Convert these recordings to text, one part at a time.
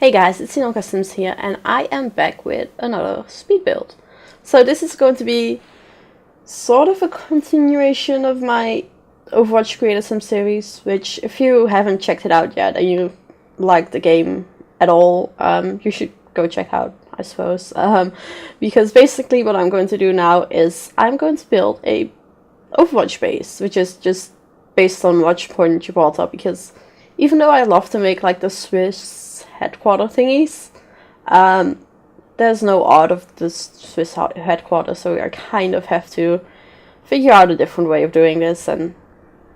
Hey guys, it's IlonkaSims here, and I am back with another speed build. So this is going to be sort of a continuation of my Overwatch Creator Sim series, which if you haven't checked it out yet and you like the game at all, you should go check out, I suppose. Because basically what I'm going to do now is I'm going to build a Overwatch base, which is just based on Watchpoint Gibraltar, because even though I love to make like the Swiss headquarter thingies, there's no art of the Swiss headquarters, so I kind of have to figure out a different way of doing this, and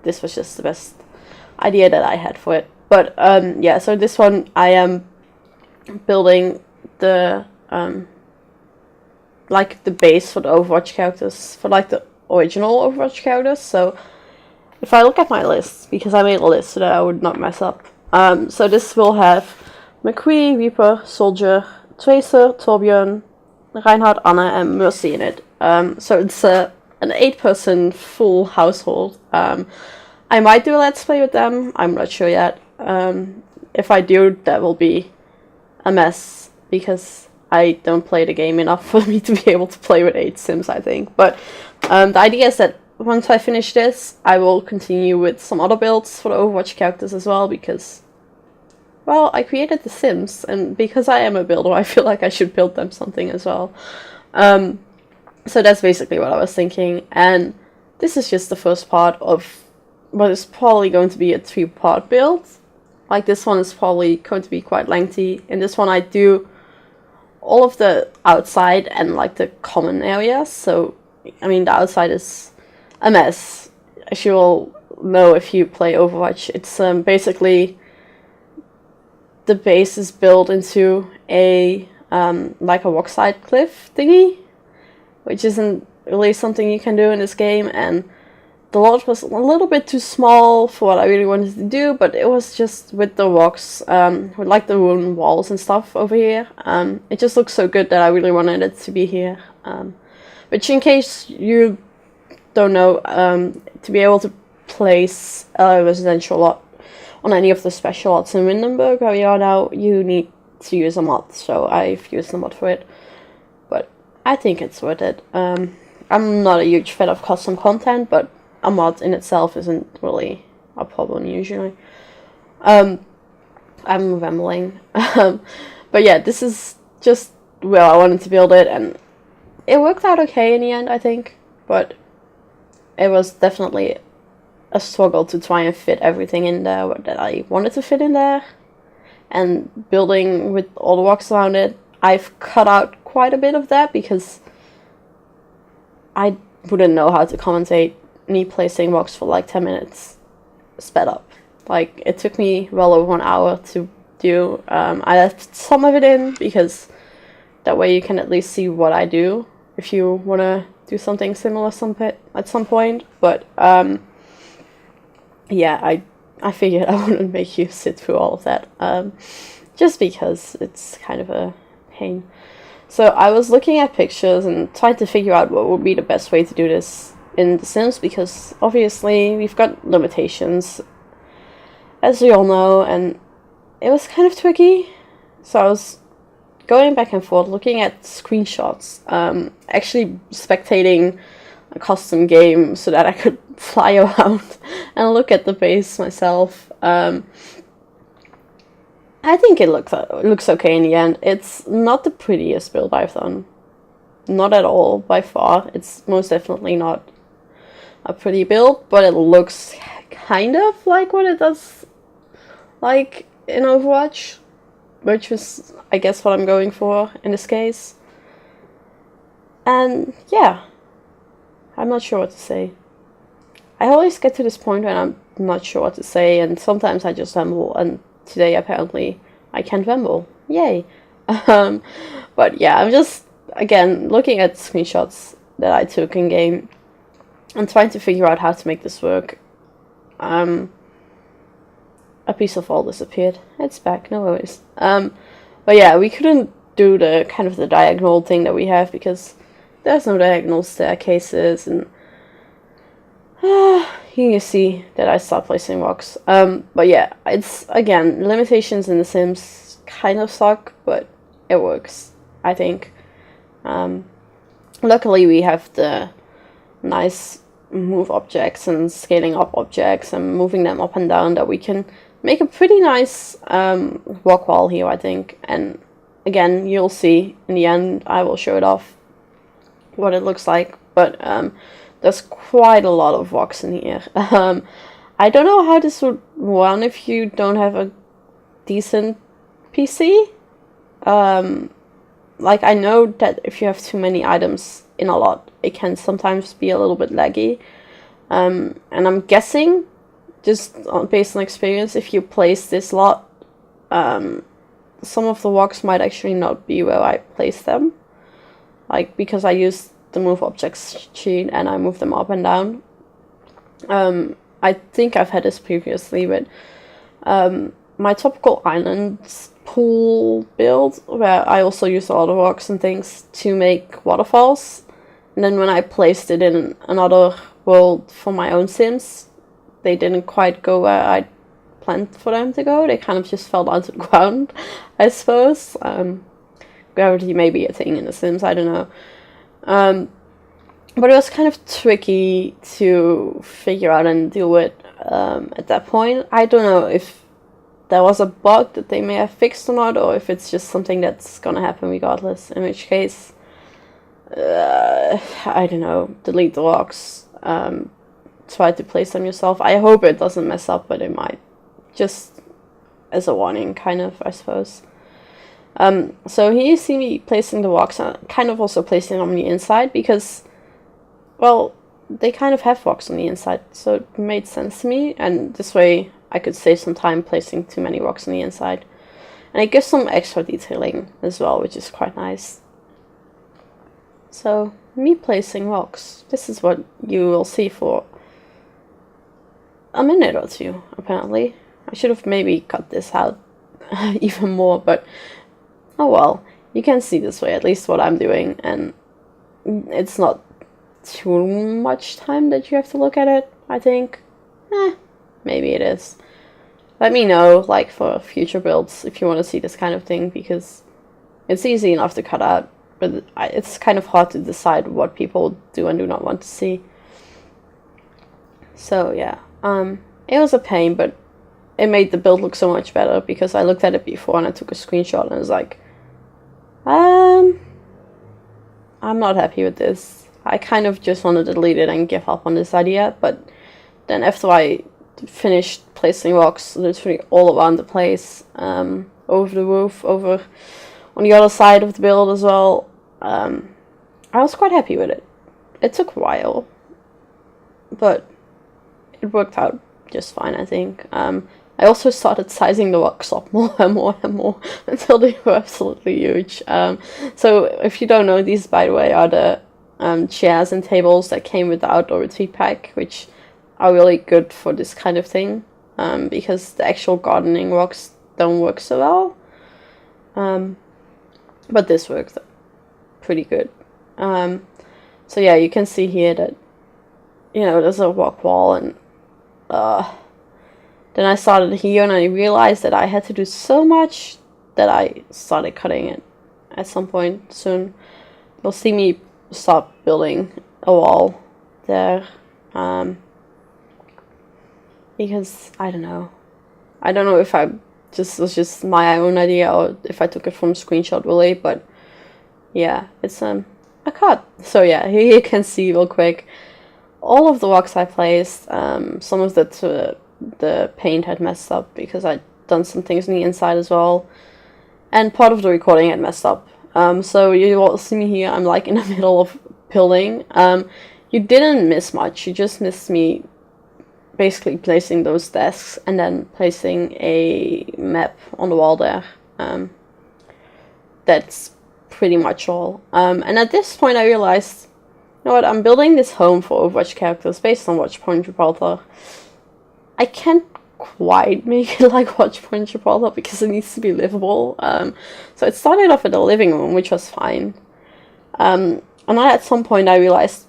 this was just the best idea that I had for it. But yeah, so this one I am building the like the base for the Overwatch characters, for like the original Overwatch characters. So if I look at my list, because I made a list so that I would not mess up, so this will have McCree, Reaper, Soldier, Tracer, Torbjörn, Reinhardt, Anna, and Mercy in it. So it's an 8-person full household. I might do a let's play with them, I'm not sure yet. If I do, that will be a mess, because I don't play the game enough for me to be able to play with 8 sims, I think. But the idea is that once I finish this, I will continue with some other builds for the Overwatch characters as well, because, well, I created the Sims, and because I am a builder, I feel like I should build them something as well. So that's basically what I was thinking, and this is just the first part of what is probably going to be a 3-part build. Like, this one is probably going to be quite lengthy. In this one I do all of the outside and like the common areas, so I mean the outside is a mess. As you all know if you play Overwatch, it's basically the base is built into a like a rockside cliff thingy, which isn't really something you can do in this game, and the lot was a little bit too small for what I really wanted to do, but it was just with the rocks, with like the wooden walls and stuff over here. It just looks so good that I really wanted it to be here. Which, in case you don't know, to be able to place a residential lot on any of the special lots in Windenburg where we are now, you need to use a mod, so I've used a mod for it. But I think it's worth it. I'm not a huge fan of custom content, but a mod in itself isn't really a problem usually. I'm rambling. But yeah, this is just where I wanted to build it, and it worked out okay in the end, I think. But it was definitely a struggle to try and fit everything in there that I wanted to fit in there. And building with all the rocks around it, I've cut out quite a bit of that, because I wouldn't know how to commentate me placing rocks for like 10 minutes sped up. Like, it took me well over an hour to do. I left some of it in, because that way you can at least see what I do if you want to do something similar at some point. But yeah, I figured I wouldn't make you sit through all of that, just because it's kind of a pain. So I was looking at pictures and trying to figure out what would be the best way to do this in The Sims, because obviously we've got limitations, as we all know, and it was kind of tricky. So I was going back and forth looking at screenshots, actually spectating a custom game so that I could fly around and look at the base myself. I think it looks okay in the end. It's not the prettiest build I've done, not at all, by far. It's most definitely not a pretty build, but it looks kind of like what it does like in Overwatch, which is, I guess, what I'm going for in this case. And yeah, I'm not sure what to say. I always get to this point when I'm not sure what to say, and sometimes I just ramble, and today apparently I can't ramble. Yay! But yeah, I'm just, again, looking at screenshots that I took in game and trying to figure out how to make this work. A piece of wall disappeared. It's back, no worries. But yeah, we couldn't do the kind of the diagonal thing that we have, because there's no diagonal staircases, and you can see that I stopped placing rocks. But yeah, it's, again, limitations in The Sims kind of suck, but it works, I think. Luckily we have the nice move objects and scaling up objects and moving them up and down that we can make a pretty nice walk wall here, I think. And again, you'll see in the end, I will show it off what it looks like, but there's quite a lot of rocks in here. I don't know how this would run if you don't have a decent PC. Like, I know that if you have too many items in a lot, it can sometimes be a little bit laggy. And I'm guessing, just based on experience, if you place this lot, some of the rocks might actually not be where I place them. Like, because I used the move objects sheet and I move them up and down. I think I've had this previously, but my Tropical Islands pool build, where I also used a lot of rocks and things to make waterfalls, and then when I placed it in another world for my own Sims, they didn't quite go where I planned for them to go. They kind of just fell down to the ground, I suppose. Gravity may be a thing in the Sims, I don't know. But it was kind of tricky to figure out and deal with at that point. I don't know if there was a bug that they may have fixed or not, or if it's just something that's gonna happen regardless, in which case, I don't know, delete the rocks, try to place them yourself. I hope it doesn't mess up, but it might. Just as a warning, kind of, I suppose. So here you see me placing the rocks, and kind of also placing them on the inside, because, well, they kind of have rocks on the inside, so it made sense to me, and this way I could save some time placing too many rocks on the inside. And it gives some extra detailing as well, which is quite nice. So, me placing rocks. This is what you will see for a minute or two, apparently. I should have maybe cut this out even more, but oh well. You can see this way, at least what I'm doing, and it's not too much time that you have to look at it, I think. Maybe it is. Let me know, like, for future builds, if you want to see this kind of thing, because it's easy enough to cut out, but it's kind of hard to decide what people do and do not want to see. So, yeah. It was a pain, but it made the build look so much better, because I looked at it before and I took a screenshot and I was like, I'm not happy with this. I kind of just wanted to delete it and give up on this idea, but then after I finished placing rocks literally all around the place, over the roof, over on the other side of the build as well, I was quite happy with it. It took a while, but it worked out just fine, I think. I also started sizing the rocks up more and more and more until they were absolutely huge. So if you don't know, these, by the way, are the chairs and tables that came with the outdoor retreat pack, which are really good for this kind of thing, because the actual gardening rocks don't work so well. But this worked pretty good. So yeah, you can see here that, you know, there's a rock wall, and then I started here and I realized that I had to do so much that I started cutting it at some point soon. You'll see me start building a wall there, because I don't know if was just my own idea or if I took it from a screenshot really, but yeah, it's a cut. So yeah, here you can see real quick all of the rocks I placed. Some of the paint had messed up because I'd done some things on the inside as well, and part of the recording had messed up. So you will see me here, I'm like in the middle of building. You didn't miss much, you just missed me basically placing those desks and then placing a map on the wall there. That's pretty much all. And at this point I realized, you know what, I'm building this home for Overwatch characters based on Watchpoint Gibraltar. I can't quite make it like Watchpoint Gibraltar because it needs to be livable. So it started off with a living room, which was fine. And then at some point I realized,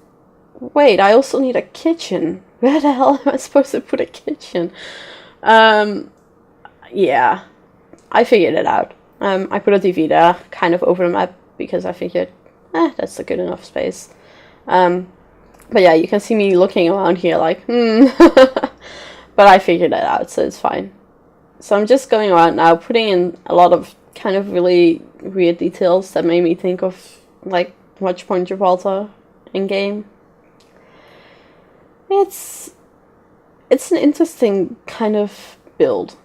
wait, I also need a kitchen. Where the hell am I supposed to put a kitchen? Yeah, I figured it out. I put a TV there, kind of over the map, because I figured, that's a good enough space. But yeah, you can see me looking around here like, but I figured that out, so it's fine. So I'm just going around now, putting in a lot of kind of really weird details that made me think of, like, Watchpoint Gibraltar in-game. It's an interesting kind of build.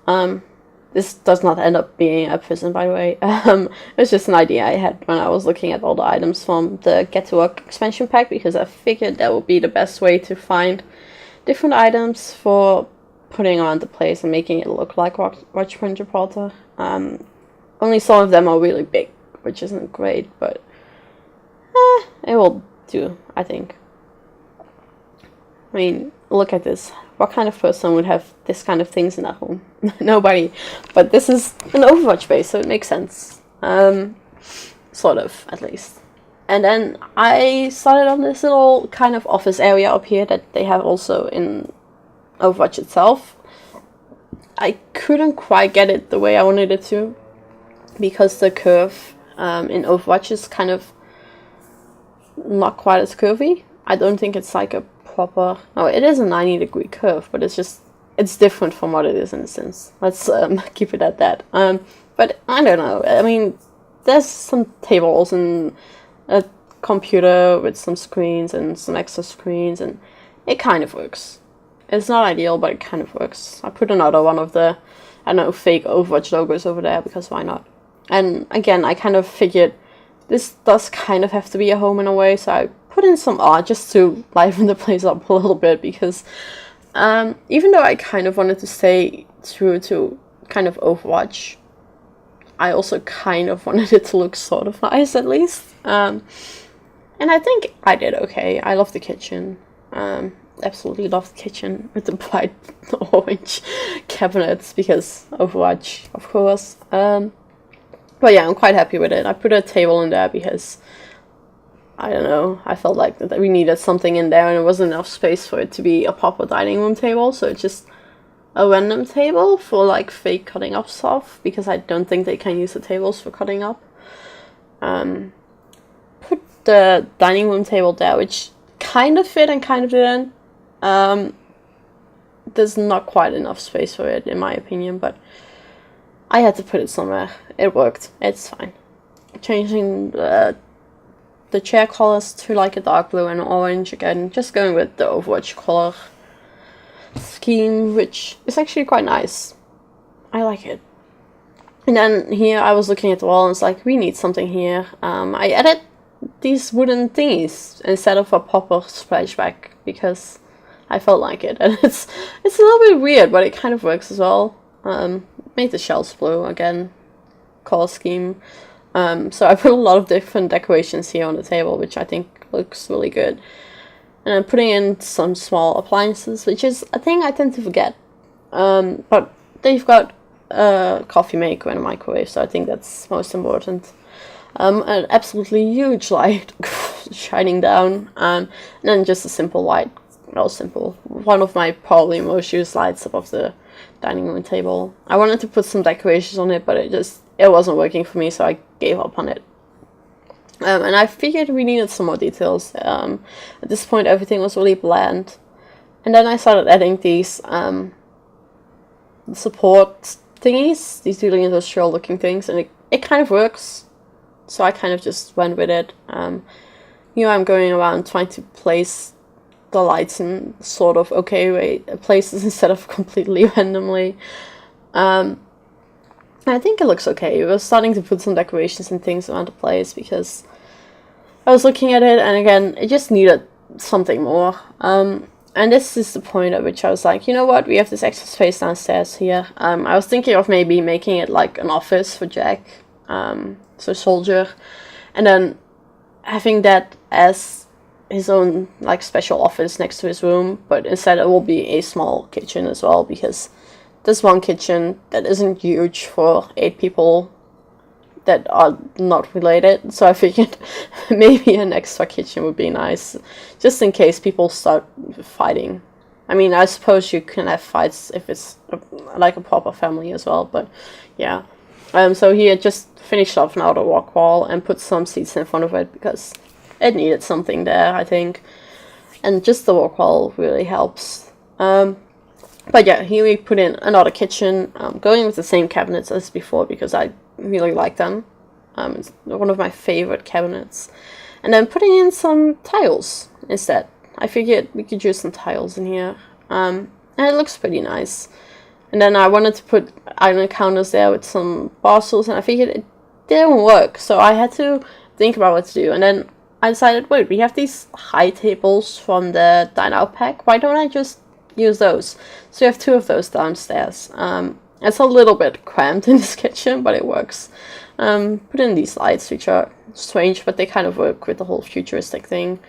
This does not end up being a prison, by the way. It's just an idea I had when I was looking at all the items from the Get to Work expansion pack, because I figured that would be the best way to find different items for putting around the place and making it look like Watchpoint Gibraltar. Only some of them are really big, which isn't great, but it will do, I think. I mean, look at this. What kind of person would have this kind of things in their home? Nobody. But this is an Overwatch base, so it makes sense. Sort of, at least. And then I started on this little kind of office area up here that they have also in Overwatch itself. I couldn't quite get it the way I wanted it to, because the curve in Overwatch is kind of not quite as curvy. I don't think it's like a proper... No, it is a 90-degree curve, but it's different from what it is in a sense. Let's keep it at that. But I don't know. I mean, there's some tables and a computer with some screens and some extra screens, and it kind of works. It's not ideal, but it kind of works. I put another one of the, I don't know, fake Overwatch logos over there, because why not? And again, I kind of figured this does kind of have to be a home in a way, so I put in some art just to liven the place up a little bit, because even though I kind of wanted to stay true to kind of Overwatch, I also kind of wanted it to look sort of nice, at least. And I think I did okay. I love the kitchen. Absolutely love the kitchen with the bright orange cabinets, because Overwatch, of course. But yeah, I'm quite happy with it. I put a table in there because, I don't know, I felt like that we needed something in there and there wasn't enough space for it to be a proper dining room table, so it's just a random table for like fake cutting up stuff, because I don't think they can use the tables for cutting up. Put the dining room table there, which kind of fit and kind of didn't. There's not quite enough space for it, in my opinion, but I had to put it somewhere. It worked. It's fine. Changing the chair colors to like a dark blue and orange again, just going with the Overwatch color scheme, which is actually quite nice. I like it. And then here I was looking at the wall and it's like, we need something here. I added these wooden thingies instead of a proper splashback, because I felt like it, and it's a little bit weird, but it kind of works as well. Made the shells blue again, color scheme. So I put a lot of different decorations here on the table, which I think looks really good. And I'm putting in some small appliances, which is a thing I tend to forget. But they've got a coffee maker and a microwave, so I think that's most important. An absolutely huge light shining down, and then just a simple light. Well, simple. One of my probably most used lights above the dining room table. I wanted to put some decorations on it, but it wasn't working for me, so I gave up on it. And I figured we needed some more details. At this point, everything was really bland. And then I started adding these support thingies, these really industrial looking things, and it kind of works. So I kind of just went with it. I'm going around trying to place the lights in sort of okay places instead of completely randomly. I think it looks okay. I was starting to put some decorations and things around the place because I was looking at it, and again, it just needed something more. And this is the point at which I was like, you know what, we have this extra space downstairs here. I was thinking of maybe making it like an office for Jack, so Soldier, and then having that as his own like special office next to his room, but instead it will be a small kitchen as well, because there's one kitchen that isn't huge for 8 people that are not related, so I figured maybe an extra kitchen would be nice, just in case people start fighting. I mean, I suppose you can have fights if it's like a proper family as well, but yeah. So he had just finished off an outer walk wall and put some seats in front of it because it needed something there, I think. And just the walk wall really helps. But yeah, here we put in another kitchen, going with the same cabinets as before because I really like them. It's one of my favorite cabinets. And then putting in some tiles instead. I figured we could use some tiles in here. And it looks pretty nice. And then I wanted to put island counters there with some bar stools, and I figured it didn't work. So I had to think about what to do. And then I decided, wait, we have these high tables from the Dine Out pack. Why don't I just use those? So we have 2 of those downstairs. It's a little bit cramped in this kitchen, but it works. Put in these lights, which are strange, but they kind of work with the whole futuristic thing.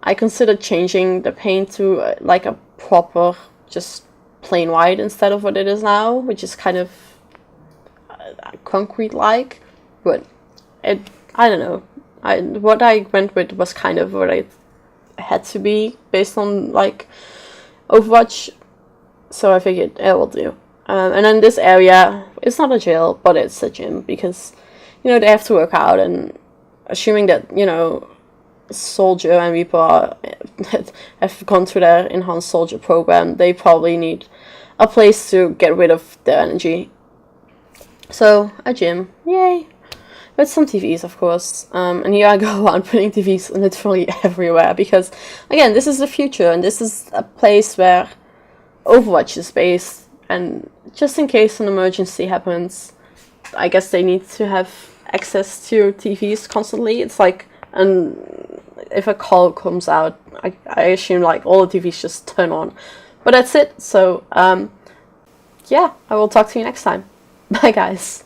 I considered changing the paint to like a proper, just plain white instead of what it is now, which is kind of concrete-like. But I don't know. What I went with was kind of what I had to be based on like Overwatch, so I figured it will do. And then this area, it's not a jail, but it's a gym because, you know, they have to work out, and assuming that, you know, Soldier and Reaper have gone through their enhanced soldier program, they probably need a place to get rid of their energy. So, a gym, yay! With some TVs, of course. And here I go around putting TVs literally everywhere because, again, this is the future, and this is a place where Overwatch is based, and just in case an emergency happens, I guess they need to have access to TVs constantly. It's like, if a call comes out, I assume like all the TVs just turn on. But that's it. So, yeah, I will talk to you next time. Bye, guys.